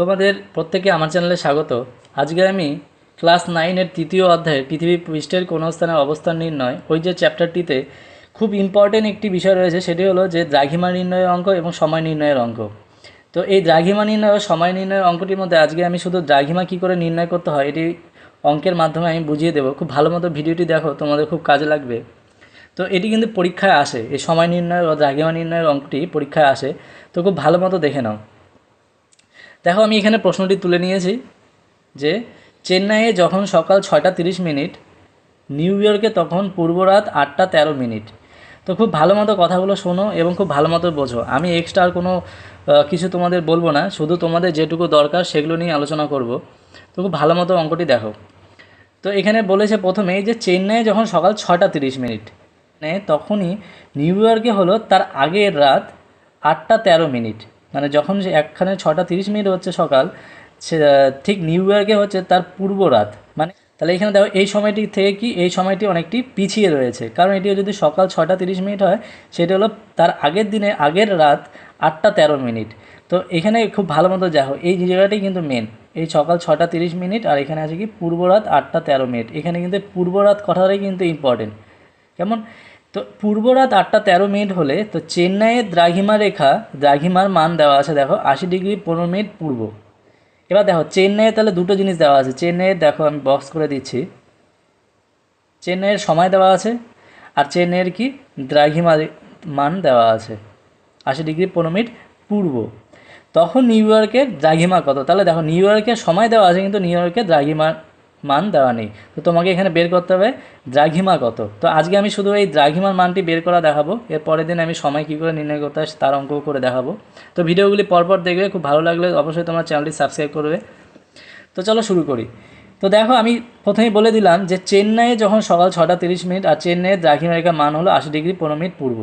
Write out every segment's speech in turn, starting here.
তোমাদের প্রত্যেকে আমার চ্যানেলে স্বাগত। আজকে আমি ক্লাস 9-এর তৃতীয় অধ্যায়ে পৃথিবী পৃষ্ঠের কোনো স্থানের অবস্থান নির্ণয় ওই যে চ্যাপ্টারটিতে খুব ইম্পর্টেন্ট একটি বিষয় রয়েছে, সেটি হলো যে দ্রাঘিমা নির্ণয়ের অঙ্ক এবং সময় নির্ণয়ের অঙ্ক। তো এই দ্রাঘিমা নির্ণয় ও সময় নির্ণয়ের অঙ্কটির মধ্যে আজকে আমি শুধু দ্রাঘিমা কী করে নির্ণয় করতে হয় এটি অঙ্কের মাধ্যমে আমি বুঝিয়ে দেবো। খুব ভালো মতো ভিডিওটি দেখো, তোমাদের খুব কাজে লাগবে। তো এটি কিন্তু পরীক্ষায় আসে, এই সময় নির্ণয় ও দ্রাঘিমা নির্ণয়ের অঙ্কটি পরীক্ষায় আসে। তো খুব ভালো মতো দেখে নাও। দেখো, আমি এখানে প্রশ্নটি তুলে নিয়েছি যে চেন্নাইয়ে যখন সকাল 6:30, নিউ ইয়র্কে তখন পূর্ব রাত 8:13। তো খুব ভালো মতো কথাগুলো শোনো এবং খুব ভালো মতো বোঝো। আমি এক্সট্রা আর কোনো কিছু তোমাদের বলবো না, শুধু তোমাদের যেটুকু দরকার সেগুলো নিয়ে আলোচনা করব। তো খুব ভালো মতো অঙ্কটি দেখো। তো এখানে বলেছে প্রথমেই যে চেন্নাইয়ে যখন সকাল 6:30, তখনই নিউ ইয়র্কে হলো তার আগের রাত 8:13। মানে যখন সে একখানে 6:30 হচ্ছে সকাল, সে ঠিক নিউ ইয়র্কে হচ্ছে তার পূর্ব রাত। মানে তাহলে এখানে দেখো, এই সময়টি থেকে কি এই সময়টি অনেকটি পিছিয়ে রয়েছে, কারণ এটি যদি সকাল 6:30 হয়, সেটা হলো তার আগের দিনে আগের রাত 8:13। তো এখানে খুব ভালো মতো দেখো, এই জায়গাটাই কিন্তু মেন, এই সকাল 6:30 আর এখানে আছে কি পূর্ব রাত 8:13। এখানে কিন্তু পূর্ব রাত কথাটাই কিন্তু ইম্পর্টেন্ট। কেমন? তো পূর্ব রাত 8:13 হলে তো চেন্নাইয়ের দ্রাঘিমার মান দেওয়া আছে, দেখো 80°15' পূর্ব। এবার দেখো চেন্নাইয়ে তাহলে দুটো জিনিস দেওয়া আছে। চেন্নাইয়ের দেখো, আমি বক্স করে দিচ্ছি, চেন্নাইয়ের সময় দেওয়া আছে আর চেন্নাইয়ের কি দ্রাঘিমার মান দেওয়া আছে 80°15' পূর্ব। তখন নিউ ইয়র্কের দ্রাঘিমা কত? তাহলে দেখো, নিউ ইয়র্কের সময় দেওয়া আছে কিন্তু নিউ ইয়র্কের দ্রাঘিমার মান দেওয়া নেই। তো তোমাকে এখানে বের করতে হবে দ্রাঘিমা কত। তো আজকে আমি শুধু এই দ্রাঘিমার মানটি বের করা দেখাবো, এর পরের দিন আমি সময় কী করে নির্ণয় করতে হয় তার অঙ্ক করে দেখাবো। তো ভিডিওগুলি পরপর দেখবে, খুব ভালো লাগলে অবশ্যই তোমার চ্যানেলটি সাবস্ক্রাইব করবে। তো চলো শুরু করি। তো দেখো, আমি প্রথমেই বলে দিলাম যে চেন্নাইয়ে যখন সকাল 6:30 আর চেন্নাইয়ের দ্রাঘিমা রেখার মান হলো 80°15' পূর্ব।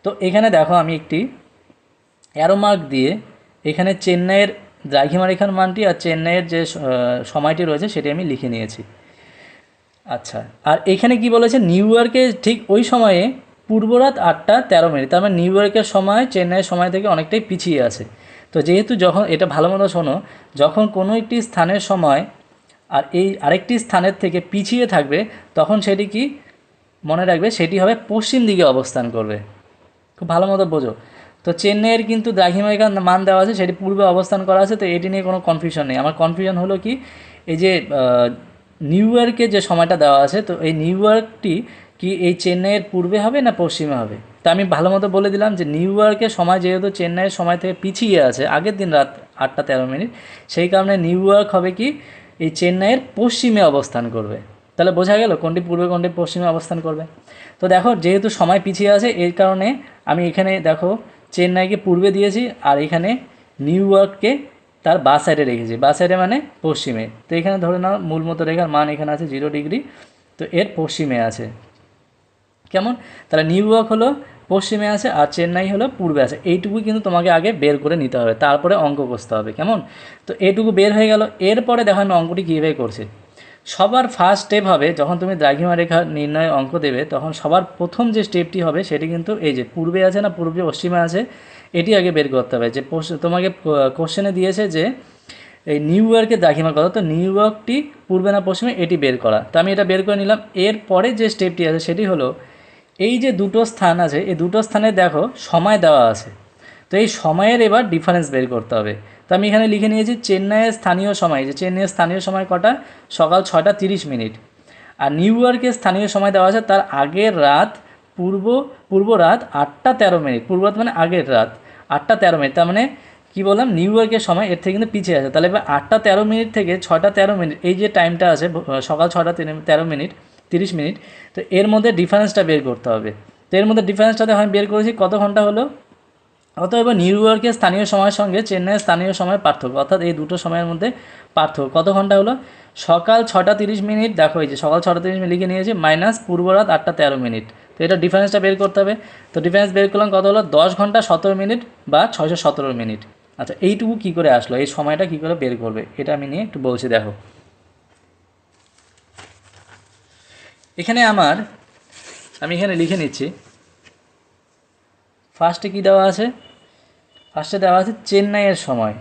তো এখানে দেখো, আমি একটি অ্যারো মার্ক দিয়ে এখানে চেন্নাইয়ের দ্রাঘিমা রেখার মানটি আর চেন্নাইয়ের যে সময়টি রয়েছে সেটি আমি লিখে নিয়েছি। আচ্ছা, আর এখানে কি বলেছে, নিউ ইয়র্কে ঠিক ওই সময়ে পূর্ব রাত 8:13। তার মানে নিউ ইয়র্কের সময় চেন্নাইয়ের সময় থেকে অনেকটাই পিছিয়ে আছে। তো যেহেতু যখন এটা ভালো মতো শোনো, যখন কোনো একটি স্থানের সময় আর এই আরেকটি স্থানের থেকে পিছিয়ে থাকবে, তখন সেটি কি মনে রাখবে, সেটি হবে পশ্চিম দিকে অবস্থান করবে। খুব ভালো মতো বোঝো। তো চেন্নাইয়ের কিন্তু দ্রাঘিমা রেখার মান দেওয়া আছে, সেটি পূর্বে অবস্থান করা আছে। তো এটি নিয়ে কোনো কনফিউশন নেই। আমার কনফিউশন হলো কি, এই যে নিউ ইয়র্কে যে সময়টা দেওয়া আছে, তো এই নিউ ইয়র্কটি কি এই চেন্নাইয়ের পূর্বে হবে না পশ্চিমে হবে? তা আমি ভালো মতো বলে দিলাম যে নিউ ইয়র্কের সময় যেহেতু চেন্নাইয়ের সময় থেকে পিছিয়ে আছে আগের দিন রাত 8:13, সেই কারণে নিউ ইয়র্ক হবে কি এই চেন্নাইয়ের পশ্চিমে অবস্থান করবে। তাহলে বোঝা গেল কোনটি পূর্বে কোনটি পশ্চিমে অবস্থান করবে। তো দেখো, যেহেতু সময় পিছিয়ে আছে এই কারণে আমি এখানে দেখো চেন্নাইকে পূর্বে দিয়েছি আর এখানে নিউ ইয়র্ককে তার বা সাইডে রেখেছি। বা সাইডে মানে পশ্চিমে। তো এখানে ধরে নাও মূল মতো রেখার মান এখানে আছে 0°, তো এর পশ্চিমে আছে। কেমন? তাহলে নিউ ইয়র্ক হলো পশ্চিমে আছে আর চেন্নাই হলো পূর্বে আছে। এইটুকুই কিন্তু তোমাকে আগে বের করে নিতে হবে, তারপরে অঙ্ক কষতে হবে। কেমন? তো এইটুকু বের হয়ে গেল। এরপরে দেখো আমি অঙ্কটি কীভাবে করছি। সবার ফার্স্ট স্টেপ হবে, যখন তুমি দ্রাঘিমা রেখা নির্ণয় অঙ্ক দেবে তখন সবার প্রথম যে স্টেপটি হবে সেটি কিন্তু এই যে পূর্বে আছে না পূর্বে পশ্চিমে আছে, এটি আগে বের করতে হবে। যে তোমাকে কোশ্চেনে দিয়েছে যে এই নিউ ইয়র্কের দ্রাঘিমা কত, তো নিউ ইয়র্কটি পূর্বে না পশ্চিমে এটি বের করা। তো আমি এটা বের করে নিলাম। এরপরে যে স্টেপটি আছে সেটি হলো, এই যে দুটো স্থান আছে এই দুটো স্থানে দেখো সময় দেওয়া আছে, তো এই সময়ের এবার ডিফারেন্স বের করতে হবে। তো আমি এখানে লিখে নিয়েছি চেন্নাইয়ের স্থানীয় সময়, যে চেন্নাইয়ের স্থানীয় সময় কটা, সকাল 6:30। আর নিউ ইয়র্কের স্থানীয় সময় দেওয়া আছে তার আগের রাত পূর্ব রাত 8:13। পূর্ব রাত মানে আগের রাত 8:13। তার মানে কী বললাম, নিউ ইয়র্কের সময় এর থেকে কিন্তু পিছিয়ে আছে। তাহলে এবার 8:13 থেকে 6:13, এই যে টাইমটা আছে সকাল 6:13, 30 মিনিট, তো এর মধ্যে ডিফারেন্সটা বের করতে হবে। তো এর মধ্যে ডিফারেন্সটাতে আমি বের করেছি কত ঘন্টা হলো। অতএব নিউ ইয়র্কের স্থানীয় সময়ের সঙ্গে চেন্নাইয়ের স্থানীয় সময়ের পার্থক্য, অর্থাৎ এই দুটো সময়ের মধ্যে পার্থক্য কত ঘন্টা হলো, সকাল 6:30। দেখো এই যে সকাল 6:30 লিখে নিয়েছি, মাইনাস পূর্ব রাত 8:13। তো এটা ডিফারেন্সটা বের করতে হবে। তো ডিফারেন্স বের করলাম কত হলো, 10 ঘন্টা 17 মিনিট বা 617 মিনিট। আচ্ছা, এইটুকু কী করে আসলো, এই সময়টা কী করে বের করবে এটা আমি নিয়ে একটু বলছি। দেখো এখানে আমি এখানে লিখে নিচ্ছি। ফার্স্টে কী দেওয়া আছে, ফার্স্টে দেওয়া আছে চেন্নাইয়ের সময়।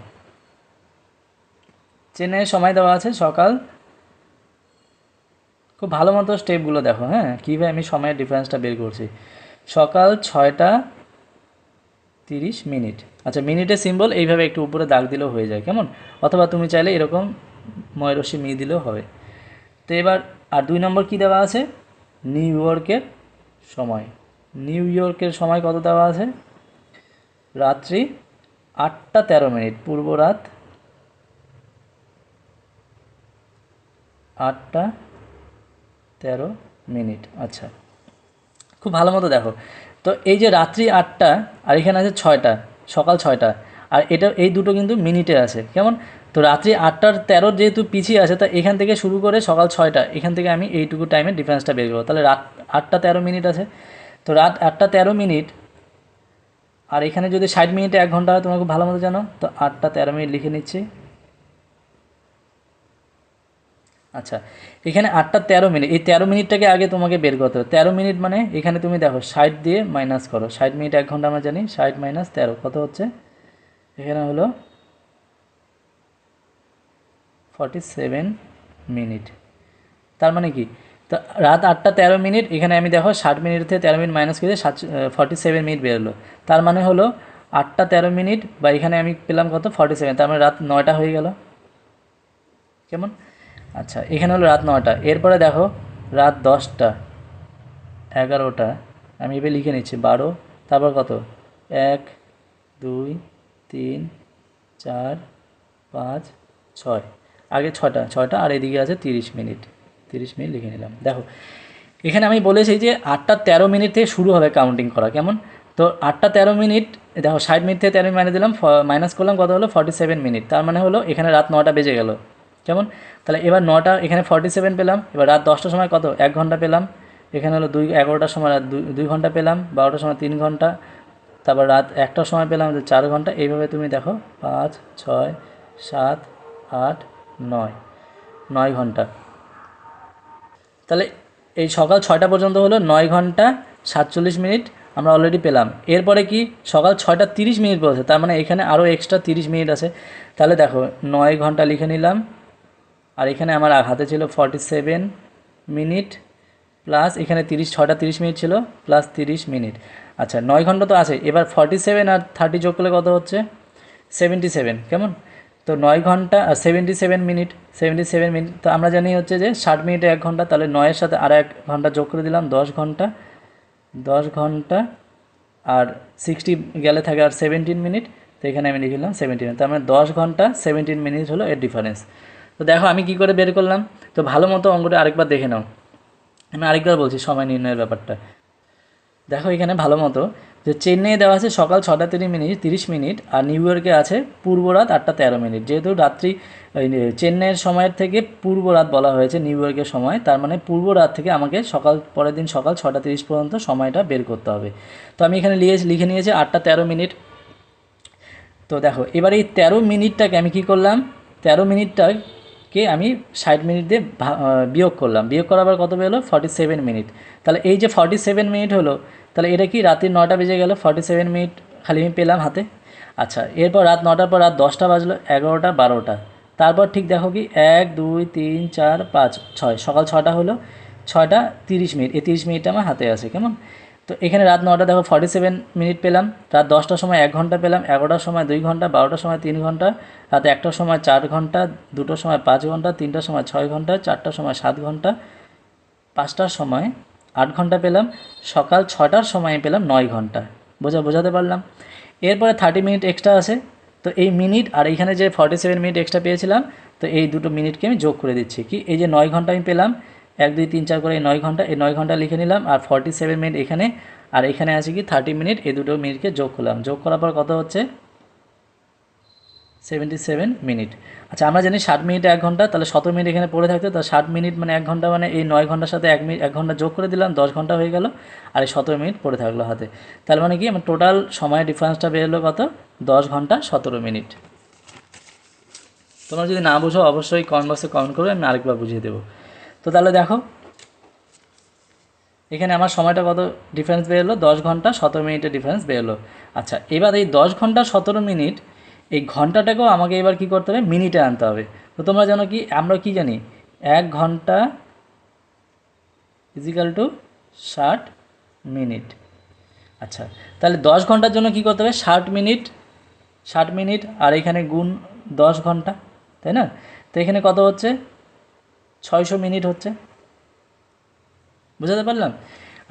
চেন্নাইয়ের সময় দেওয়া আছে সকাল, খুব ভালো মতো স্টেপগুলো দেখো, হ্যাঁ কীভাবে আমি সময়ের ডিফারেন্সটা বের করছি। সকাল 6টা 30 মিনিট। আচ্ছা, মিনিটের সিম্বল এইভাবে একটু উপরে দাগ দিলেও হয়ে যায়, কেমন? অথবা তুমি চাইলে এরকম ময়রশ্মি মি দিলেও হবে। তো এবার আর 2 নম্বর কী দেওয়া আছে? নিউ ইয়র্কের সময়। নিউ ইয়র্কের সময় কত দেওয়া আছে? রাত্রি 8টা 13 মিনিট, পূর্ব রাত 8টা 13 মিনিট। আচ্ছা, খুব ভালো মতো দেখো। তো এই যে রাত্রি 8টা আর এখানে আছে 6টা, সকাল 6টা, আর এটা এই দুটো কিন্তু মিনিটে আছে, কেমন? তো রাত্রি 8টা 13 যেহেতু পিছিয়ে আছে, তা এখান থেকে শুরু করে সকাল 6টা, এখান থেকে আমি এইটুকু টাইমের ডিফারেন্সটা বের করবো। তাহলে রাত 8টা 13 মিনিট আছে, তো রাত 8টা 13 মিনিট, আর এখানে যদি 60 মিনিটে 1 ঘন্টা হয়, তোমরা খুব ভালো মতো জানো। তো 8টা 13 মিনিট লিখে নিচ্ছি। আচ্ছা, এখানে 8টা 13 মিনিট, এই 13 মিনিটটাকে আগে তোমাকে বের করতে হবে। 13 মিনিট মানে এখানে তুমি দেখো 60 দিয়ে মাইনাস করো, 60 মিনিট 1 ঘন্টা আমরা জানি, 60 মাইনাস 13 কত হচ্ছে? এখানে হলো 47 মিনিট। তার মানে কি? তো রাত 8টা 13 মিনিট, এখানে আমি দেখো 60 মিনিট থেকে 13 মিনিট মাইনাস করে 47 মিনিট বেরোলো। তার মানে হলো 8টা 13 মিনিট, বা এখানে আমি পেলাম কত? 47, তার মানে রাত 9টা হয়ে গেল, কেমন? আচ্ছা, এখানে হলো রাত 9টা। এরপরে দেখো রাত 10টা 11টা, আমি এবার লিখে নিচ্ছি 12, তারপর কত? 1 2 3 4 5 6, আগে 6টা আর এদিকে আছে 30 মিনিট, 30 মিনিট লিখে নিলাম। দেখো এখানে আমি বলেছি যে 8টা 13 মিনিট থেকে শুরু হবে কাউন্টিং করা, কেমন? তো 8টা 13 মিনিট, দেখো 60 মিনিট থেকে 13 মিনিট মাইনাস দিলাম, মাইনাস করলাম, কত হলো? 47 মিনিট। তার মানে হলো এখানে রাত 9টা বেজে গেল, কেমন? তাহলে এবার 9টা, এখানে 47 পেলাম। এবার রাত 10টার সময় কত? 1 ঘন্টা পেলাম। এখানে হলো 11টার সময় রাত 2 ঘন্টা পেলাম, 12টার সময় 3 ঘন্টা, তারপর রাত 1টার সময় পেলাম 4 ঘন্টা। এইভাবে তুমি দেখো 5 6 7 8 9, 9 ঘন্টা। তাহলে এই সকাল 6টা পর্যন্ত হলো 9 ঘন্টা 47 মিনিট আমরা অলরেডি পেলাম। এরপরে কি? সকাল 6টা 30 মিনিট বলছে, তার মানে এখানে আরও এক্সট্রা 30 মিনিট আছে। তাহলে দেখো 9 ঘন্টা লিখে নিলাম, আর এখানে আমার হাতে ছিল 47 মিনিট, প্লাস এখানে 6টা 30 মিনিট ছিল, প্লাস 30 মিনিট। আচ্ছা, 9 ঘন্টা তো আছে, এবার 47 আর 30 যোগ করলে কত হচ্ছে? 77, কেমন? তো 9 ঘন্টা আর 77 মিনিট, 77 মিনিট, তো আমরা জানি হচ্ছে যে 60 মিনিটে 1 ঘন্টা, তাহলে 9-এর সাথে আর 1 ঘন্টা যোগ করে দিলাম, 10 ঘন্টা। 10 ঘন্টা আর 60 গেলে থাকে আর 17 মিনিট, তো এখানে আমি লিখলাম 17, তার মানে 10 ঘন্টা 17 মিনিট হলো এর ডিফারেন্স। তো দেখো আমি কি করে বের করলাম। তো ভালো মতো অঙ্কটা আরেকবার দেখে নাও, আমি আরেকবার বলছি সময় নির্ণয়ের ব্যাপারটা। দেখো এখানে ভালো মতো যে চেন্নাইয়ে দেওয়া আছে সকাল 6টা 30 মিনিট, আর নিউ ইয়র্কে আছে পূর্ব রাত 8টা 13 মিনিট। যেহেতু রাত্রি চেন্নাইয়ের সময়ের থেকে পূর্ব রাত বলা হয়েছে নিউ ইয়র্কের সময়, তার মানে পূর্ব রাত থেকে আমাকে পরের দিন সকাল 6টা 30 পর্যন্ত সময়টা বের করতে হবে। তো আমি এখানে লিখে নিয়েছি 8টা 13 মিনিট। তো দেখো এবার এই 13 মিনিটটাকে আমি কি করলাম? 13 মিনিটটাকে আমি 60 মিনিট দিয়ে বিয়োগ করলাম, বিয়োগ করার পর কত বেরোলো? 47 মিনিট। তাহলে এই যে 47 মিনিট হলো, তাহলে এটা কি রাত্রি 9টা বেজে গেল, 47 মিনিট খালি আমি পেলাম হাতে। আচ্ছা, এরপর রাত 9টার পর রাত 10টা বাজলো, 11টা 12টা, তারপর ঠিক দেখো কি 1 2 3 4 5 6, সকাল 6টা হলো, 6টা 30 মিনিট, এই 30 মিনিটটা আমার হাতে আছে, কেমন? তো এখানে রাত 9টা দেখো 47 মিনিট পেলাম, রাত 10টার সময় 1 ঘন্টা পেলাম, 11টার সময় 2 ঘন্টা, 12টার সময় 3 ঘন্টা, রাত 1টার সময় 4 ঘন্টা, 2টোর সময় 5 ঘন্টা, 3টার সময় 6 ঘন্টা, 4টার সময় 7 ঘন্টা, 5টার সময় 8 ঘন্টা পেলাম, সকাল 6টার সময় পেলাম 9 ঘন্টা। বোঝাতে পারলাম? এরপরে 30 মিনিট এক্সট্রা আছে, তো এই মিনিট আর এইখানে যে 47 মিনিট এক্সট্রা পেয়েছিলাম, তো এই দুটো মিনিটকে আমি যোগ করে দিচ্ছি, কি এই যে 9 ঘন্টা আমি পেলাম, 1 2 3 4 করে এই 9 ঘন্টা, এই 9 ঘন্টা লিখে নিলাম, আর 47 মিনিট এখানে, আর এখানে আছে কি 30 মিনিট, এই দুটো মিনিটকে যোগ করলাম, যোগ করার পর কত হচ্ছে? 77 মিনিট। আচ্ছা, আমরা জানি 60 মিনিটে 1 ঘন্টা, তাহলে 17 মিনিট এখানে পড়ে থাকতো, তো 60 মিনিট মানে 1 ঘন্টা, মানে এই 9 ঘন্টার সাথে 1 ঘন্টা যোগ করে দিলাম, 10 ঘন্টা হয়ে গেল, আর এই 17 মিনিট পড়ে থাকলো হাতে। তার মানে কি আমার টোটাল সময়ের ডিফারেন্সটা বেরোলো কত? 10 ঘন্টা 17 মিনিট। তোমরা যদি না বুঝো অবশ্যই কমেন্ট বক্সে কমেন্ট করবে, আমি আরেকবার বুঝিয়ে দেবো। তো তাহলে দেখো এখানে আমার সময়টা কত ডিফারেন্স বেরোলো? 10 ঘন্টা 17 মিনিটের ডিফারেন্স বেরোলো। আচ্ছা, এবার এই 10 ঘন্টা 17 মিনিট, এই ঘন্টাটাকেও আমাকে এবার কী করতে হবে? মিনিটে আনতে হবে। তো তোমরা জানো কি, আমরা কি জানি, 1 ঘন্টা ইজিক্যাল টু 60 মিনিট। আচ্ছা, তাহলে 10 ঘন্টার জন্য কি করতে হবে, 60 মিনিট আর এখানে গুণ 10 ঘন্টা, তাই না? তো এখানে কত হচ্ছে, 600 মিনিট হচ্ছে, বুঝাতে পারলাম?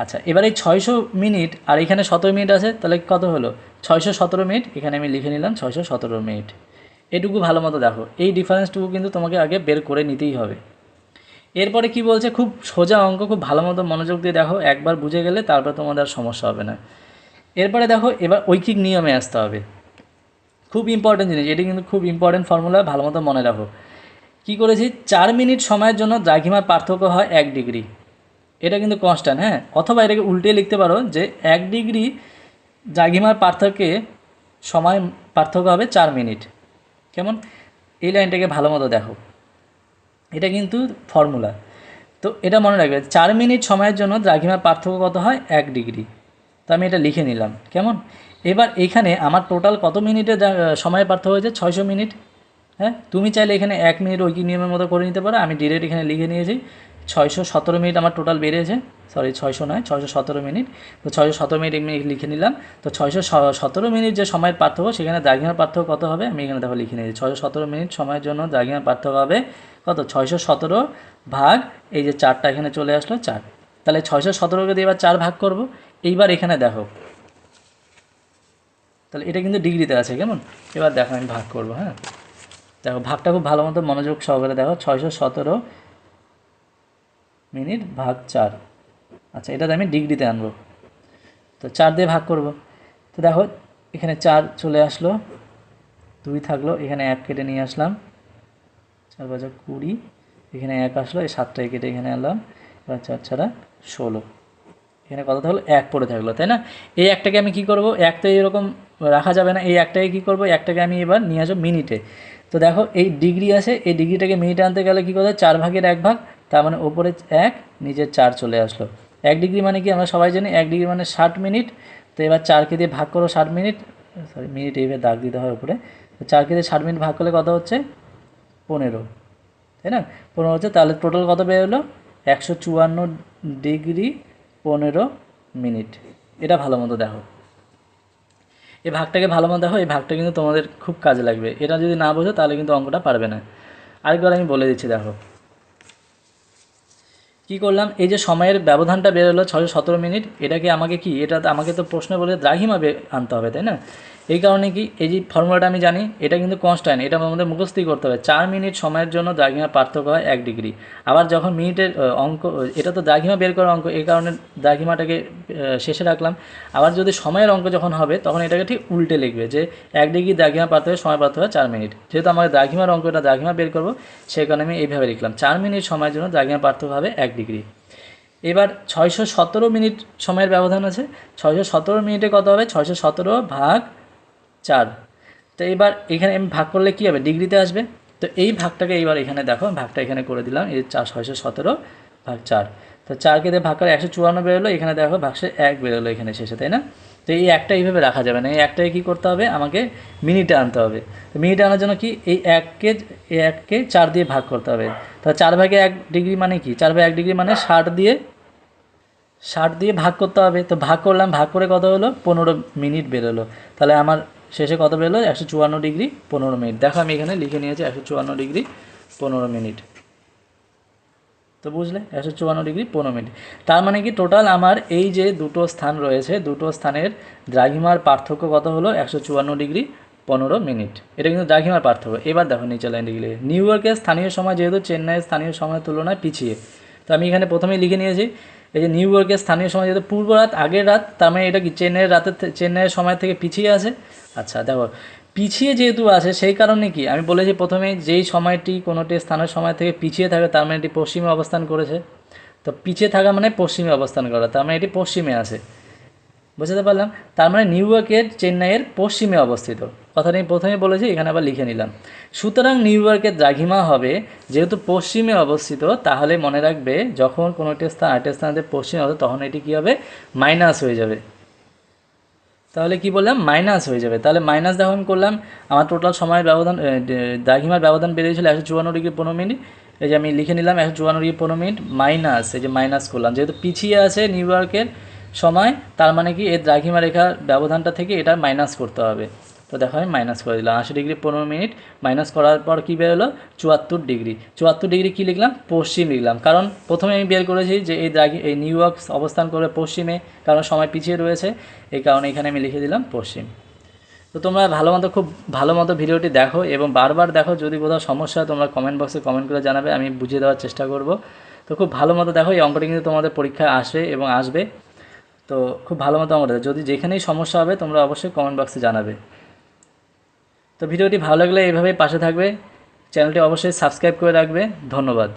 আচ্ছা, এবার এই 600 মিনিট আর এখানে 17 মিনিট আছে, তাহলে কত হলো, 617 মিনিট। এখানে আমি লিখে নিলাম 617 মিনিট। এটুকু ভালো মতো দেখো, এই ডিফারেন্সটুকু কিন্তু তোমাকে আগে বের করে নিতেই হবে। এরপরে কি বলছে, খুব সোজা অঙ্ক, খুব ভালো মতো মনোযোগ দিয়ে দেখো, একবার বুঝে গেলে তারপর তোমাদের আর সমস্যা হবে না। এরপরে দেখো, এবার ঐকিক নিয়মে আসতে হবে, খুব ইম্পর্টেন্ট জিনিস, এটি কিন্তু খুব ইম্পর্টেন্ট ফর্মুলা, ভালো মতো মনে রাখো। কী করেছি, 4 মিনিট সময়ের জন্য দ্রাঘিমার পার্থক্য হয় 1 ডিগ্রি। এটা কিন্তু কনস্ট্যান্ট, হ্যাঁ, অথবা এটাকে উল্টে লিখতে পারো যে 1 ডিগ্রি দ্রাঘিমার পার্থক্যে সময় পার্থক্য হবে 4 মিনিট। কেমন, এই লাইনটাকে ভালো মতো দেখো, এটা কিন্তু ফর্মুলা। তো এটা মনে রাখবে, 4 মিনিট সময়ের জন্য দ্রাঘিমার পার্থক্য কত হয়, 1 ডিগ্রি। তো আমি এটা লিখে নিলাম, কেমন। এবার এখানে আমার টোটাল কত মিনিটে সময়ের পার্থক্য হয়েছে, 600 মিনিট। হ্যাঁ, তুমি চাইলে এখানে 1 মিনিট ঐকিক নিয়মের মতো করে নিতে পারো, আমি ডিরেক্ট এখানে লিখে নিয়েছি 617 মিনিট আমার টোটাল বেরিয়েছে, সরি 600 নয়, 617 মিনিট। তো 617 মিনিট আমি লিখে নিলাম। তো 617 মিনিট যে সময়ের পার্থক্য, সেখানে দ্রাঘিমার পার্থক্য কত হবে, আমি এখানে দেখো লিখে নিয়েছি, 617 মিনিট সময়ের জন্য দ্রাঘিমার পার্থক্য হবে কত, 617 ভাগ এই যে 4টা এখানে চলে আসলো 4। তাহলে 617কে দিয়ে এবার 4 ভাগ করব। এইবার এখানে দেখো, তাহলে এটা কিন্তু ডিগ্রিতে আছে, কেমন। এবার দেখো আমি ভাগ করব, হ্যাঁ, দেখো ভাগটা খুব ভালো মতো মনোযোগ সহকারে দেখো, 617 মিনিট ভাগ 4। আচ্ছা, এটাতে আমি ডিগ্রিতে আনবো, তো 4 দিয়ে ভাগ করব। তো দেখো এখানে 4 চলে আসলো, 2 থাকলো, এখানে 1 কেটে নিয়ে আসলাম, 4 5 20, এখানে 1 আসলো, এই 7টাই কেটে এখানে আনলাম, এবার 4 ছাড়া 16, এখানে কত থাকলো, 1 পড়ে থাকলো, তাই না? এই একটাকে আমি কি করব, 1 তো এরকম রাখা যাবে না, এই একটাকে কী করবো, একটাকে আমি এবার নিয়ে আসবো মিনিটে। তো দেখো এই ডিগ্রি আছে, এই ডিগ্রিটাকে মিনিটে আনতে গেলে কী করতে, 4 ভাগের 1 ভাগ, তার মানে ওপরে 1, নিচে 4 চলে আসলো। 1 ডিগ্রি মানে কি, আমরা সবাই জানি 1 ডিগ্রি মানে 60 মিনিট। তো এবার 4কে দিয়ে ভাগ করো 60 মিনিট, সরি মিনিট এইভাবে দাগ দিতে হয় উপরে। তো 4কে দিয়ে 60 মিনিট ভাগ করলে কত হচ্ছে, 15, তাই না? 15 হচ্ছে, তাহলে টোটাল কত বেরোলো, 154 ডিগ্রি 15 মিনিট। এটা ভালো মতো দেখো, এই ভাগটাকে ভালো মতো দেখো, এই ভাগটা কিন্তু তোমাদের খুব কাজে লাগবে, এটা যদি না বোঝো তাহলে কিন্তু অঙ্কটা পারবে না। আরেকবার আমি বলে দিচ্ছি, দেখো কী করলাম, এই যে সময়ের ব্যবধানটা বেরোলো 617 মিনিট, এটাকে আমাকে কি, এটা আমাকে তো প্রশ্ন বলে দ্রাঘিমা আনতে হবে, তাই না? এই কারণে কি, এই যে ফর্মুলাটা আমি জানি, এটা কিন্তু কনস্ট্যান্ট, এটা আমাদের মুখস্থই করতে হবে। 4 মিনিট সময়ের জন্য দ্রাঘিমার পার্থক্য হয় 1 ডিগ্রি। আবার যখন মিনিটের অঙ্ক, এটা তো দ্রাঘিমা বের করার অঙ্ক, এই কারণে দ্রাঘিমাটাকে শেষে রাখলাম। আবার যদি সময়ের অঙ্ক যখন হবে, তখন এটাকে ঠিক উল্টে লিখবে যে 1 ডিগ্রি দ্রাঘিমা পার্থক্য সময় পার্থক্য 4 মিনিট। যেহেতু আমাদের দ্রাঘিমার অঙ্ক, এটা দ্রাঘিমা বের করবো, সেই কারণে আমি এইভাবে লিখলাম, 4 মিনিট সময়ের জন্য দ্রাঘিমা পার্থক্য হবে 1 ডিগ্রি। এবার 617 মিনিট সময়ের ব্যবধান আছে, 617 মিনিটে কত হবে, 617 ভাগ 4। তো এবার এখানে আমি ভাগ করলে কী হবে, ডিগ্রিতে আসবে। তো এই ভাগটাকে এইবার এখানে দেখো, ভাগটা এখানে করে দিলাম, এই 617 ভাগ 4। তো 4কে দিয়ে ভাগ করে 154 বেরোলো, এখানে দেখো ভাগসে 1 বেরোলো এখানে শেষে, তাই না? তো এই একটা এইভাবে রাখা যাবে না, এই একটাকে কী করতে হবে, আমাকে মিনিটে আনতে হবে। তো মিনিটে আনার জন্য কি, এই 1কে 4 দিয়ে ভাগ করতে হবে। তো 4 ভাগে 1 ডিগ্রি মানে কি, 4 ভাগে 1 ডিগ্রি মানে 60 দিয়ে ভাগ করতে হবে। তো ভাগ করলাম, ভাগ করে কত হলো, 15 মিনিট বেরোলো। তাহলে আমার শেষে কত বেরোলো, 154 ডিগ্রি 15 মিনিট। দেখো আমি এখানে লিখে নিয়েছি 154 ডিগ্রি 15 মিনিট। তো বুঝলে, 154 ডিগ্রি 15 মিনিট। তার মানে কি, টোটাল আমার এই যে দুটো স্থান রয়েছে, দুটো স্থানের দ্রাঘিমার পার্থক্য কত হলো, 154 ডিগ্রি 15 মিনিট। এটা কিন্তু দ্রাঘিমার পার্থক্য। এবার দেখো নিচে লাইনটি লিখে, নিউ ইয়র্কের স্থানীয় সময় যেহেতু চেন্নাইয়ের স্থানীয় সময়ের তুলনায় পিছিয়ে, তো আমি এখানে প্রথমেই লিখে নিয়েছি, এই যে নিউ ইয়র্কের স্থানীয় সময় যেহেতু পূর্ব রাত আগের রাত, তার মানে এটা কি চেন্নাইয়ের সময় থেকে পিছিয়ে আছে। আচ্ছা দেখো, পিছিয়ে যেহেতু আছে, সেই কারণে কি আমি বলেছি প্রথমে, যেই সময়টি কোনোটি স্থানের সময় থেকে পিছিয়ে থাকে, তার মানে এটি পশ্চিমে অবস্থান করেছে। তো পিছিয়ে থাকা মানে পশ্চিমে অবস্থান করা, তার মানে এটি পশ্চিমে আছে, বুঝতে পারলাম। তার মানে নিউ ইয়র্কের চেন্নাইয়ের পশ্চিমে অবস্থিত, কথাটা আমি প্রথমে বলেছি, এখানে আবার লিখে নিলাম। সুতরাং নিউ ইয়র্কের দ্রাঘিমা হবে, যেহেতু পশ্চিমে অবস্থিত, তাহলে মনে রাখবে যখন কোনো একটি স্থান আরেকটি স্থানের পশ্চিমে হবে, তখন এটি কী হবে, মাইনাস হয়ে যাবে। তো তাহলে কি বললাম মাইনাস হয়ে যাবে। তাহলে মাইনাস দেখো আমি করলাম, আমার টোটাল সময়ের ব্যবধান দ্রাঘিমার ব্যবধান বেরিয়েছিল 154°15'। এই যে আমি লিখে নিলাম 154°15', মাইনাস এই যে মাইনাস করলাম, যেহেতু পিছিয়ে আছে নিউ ইয়র্কের সময়, তার মানে কি এই দ্রাঘিমা রেখার ব্যবধানটা থেকে এটা মাইনাস করতে হবে। তো দেখো আমি মাইনাস করে দিলাম 80°15', মাইনাস করার পর কী বেরোলো 74°। 74° কী লিখলাম, পশ্চিম লিখলাম, কারণ প্রথমে আমি বের করেছি যে এই নিউ ইয়র্ক অবস্থান করবে পশ্চিমে, কারণ সময় পিছিয়ে রয়েছে, এই কারণে এখানে আমি লিখে দিলাম পশ্চিম। তো তোমরা খুব ভালো মতো ভিডিওটি দেখো এবং বারবার দেখো, যদি কোথাও সমস্যা হয় তোমরা কমেন্ট বক্সে কমেন্ট করে জানাবে, আমি বুঝিয়ে দেওয়ার চেষ্টা করব। তো খুব ভালো মতো দেখো, এই অঙ্কটি কিন্তু তোমাদের পরীক্ষায় আসে এবং আসবে। তো খুব ভালো মতো অঙ্কটা, যদি যেখানেই সমস্যা হবে তোমরা অবশ্যই কমেন্ট বক্সে জানাবে। তো ভিডিওটি ভালো লাগলে এইভাবেই পাশে থাকবে, চ্যানেলটি অবশ্যই সাবস্ক্রাইব করে রাখবে। ধন্যবাদ।